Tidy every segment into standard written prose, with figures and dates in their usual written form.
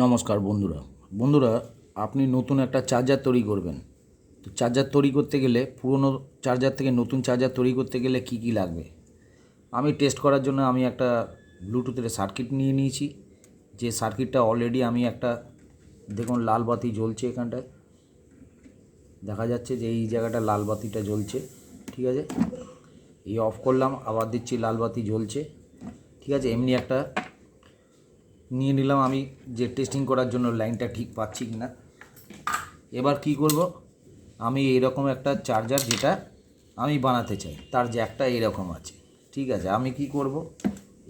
নমস্কার বন্ধুরা আপনি নতুন একটা চার্জার তৈরি করবেন। তো চার্জার তৈরি করতে গেলে পুরনো চার্জার থেকে নতুন চার্জার তৈরি করতে গেলে কি কি লাগবে আমি টেস্ট করার জন্য আমি একটা ব্লুটুথের সার্কিট নিয়ে নিয়েছি। যে সার্কিটটা অলরেডি আমি একটা দেখুন লাল বাতি জ্বলছে, এখানটায় দেখা যাচ্ছে যে এই জায়গাটা লাল বাতিটা জ্বলছে, ঠিক আছে। এই অফ করলাম, আবার দিচ্ছি, লাল বাতি জ্বলছে, ঠিক আছে। এমনি একটা নিয়ে নিলাম আমি যে টেস্টিং করার জন্য লাইনটা ঠিক পাচ্ছি কিনা। এবার কি করব, আমি এইরকম একটা চার্জার যেটা আমি বানাতে চাই তার জ্যাকটা এইরকম আছে, ঠিক আছে। আমি কি করব,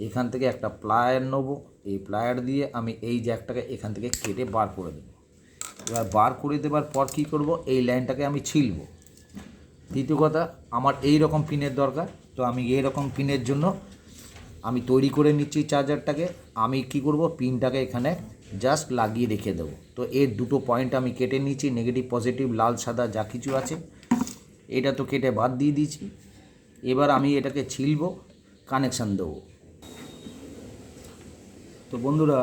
এখান থেকে একটা প্লায়ার নেব, এই প্লায়ার দিয়ে আমি এই জ্যাকটাকে এখান থেকে কেটে বার করে দেব। এবার বার করে দেওয়ার পর কী করব, এই লাইনটাকে আমি ছিলব। দ্বিতীয় কথা, আমার এই রকম পিনের দরকার, তো আমি এই রকম পিনের জন্য আমি তৈরি করে নিচ্ছি চার্জারটাকে। আমি কি করব, পিনটাকে এখানে জাস্ট লাগিয়ে রেখে দেবো। তো এর দুটো পয়েন্ট আমি কেটে নিচ্ছি, নেগেটিভ পজিটিভ লাল সাদা যা কিছু আছে এটা তো কেটে বাদ দিয়ে দিয়েছি। এবার আমি এটাকে ছিলব, কানেকশান দেবো। তো বন্ধুরা,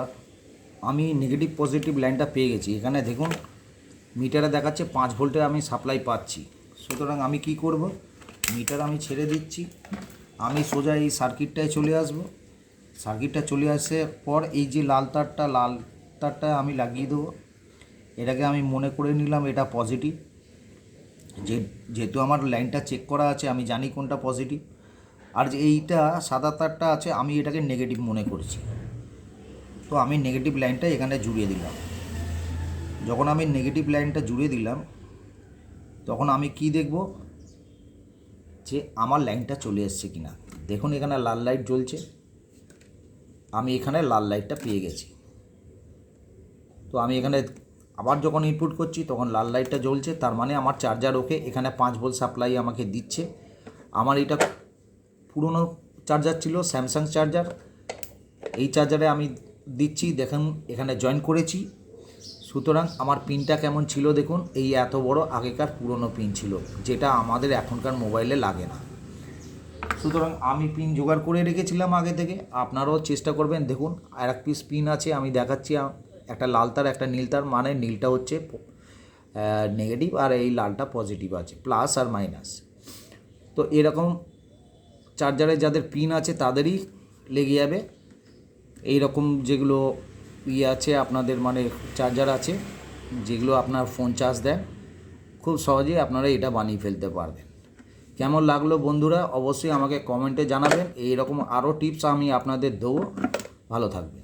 আমি নেগেটিভ পজিটিভ লাইনটা পেয়ে গেছি। এখানে দেখুন মিটারে দেখাচ্ছে 5 ভোল্টের আমি সাপ্লাই পাচ্ছি। সুতরাং আমি কি করব, মিটার আমি ছেড়ে দিচ্ছি, আমি সোজা এই সার্কিটটায় চলে আসব। সার্কিটটা চলে আসার পর এই যে লাল তারটা আমি লাগিয়ে দেবো। এটাকে আমি মনে করে নিলাম এটা পজিটিভ, যেহেতু আমার লাইনটা চেক করা আছে আমি জানি কোনটা পজিটিভ। আর যে এইটা সাদা তারটা আছে আমি এটাকে নেগেটিভ মনে করছি। তো আমি নেগেটিভ লাইনটা এখানে জুড়িয়ে দিলাম। যখন আমি নেগেটিভ লাইনটা জুড়ে দিলাম তখন আমি কি দেখব, যে আমার লাইনটা চলে এসছে কিনা। দেখুন এখানে লাল লাইট জ্বলছে, আমি এখানে লাল লাইটটা পেয়ে গেছি। তো আমি এখানে আবার যখন ইনপুট করছি তখন লাল লাইটটা জ্বলছে, তার মানে আমার চার্জার ওকে। এখানে 5 ভোল্ট সাপ্লাই আমাকে দিচ্ছে। আমার এটা পুরনো চার্জার ছিল, স্যামসাং চার্জার। এই চার্জারে আমি দিচ্ছি, দেখুন এখানে জয়েন করেছি। সুতরাং আমার পিনটা কেমন ছিল দেখুন, এই এত বড় আগেকার পুরনো পিন ছিল, যেটা আমাদের এখনকার মোবাইলে লাগে না। সুতরাং আমি পিন জোগাড় করে রেখেছিলাম আগে থেকে, আপনারাও চেষ্টা করবেন। দেখুন আর এক পিস পিন আছে, আমি দেখাচ্ছি, একটা লাল তার একটা নীল তার, মানে নীলটা হচ্ছে নেগেটিভ আর এই লালটা পজিটিভ আছে, প্লাস আর মাইনাস। তো এরকম চার্জারে যাদের পিন আছে তাদেরই লেগে যাবে। এই রকম যেগুলো আছে আপনাদের, মানে চার্জার আছে যেগুলো আপনার ফোন চার্জ দেন, খুব সহজেই আপনারা এটা বানিয়ে ফেলতে পারবেন। কেমন লাগলো বন্ধুরা অবশ্যই আমাকে কমেন্টে জানাবেন। এই রকম আরও টিপস আমি আপনাদের দেবো। ভালো থাকবেন।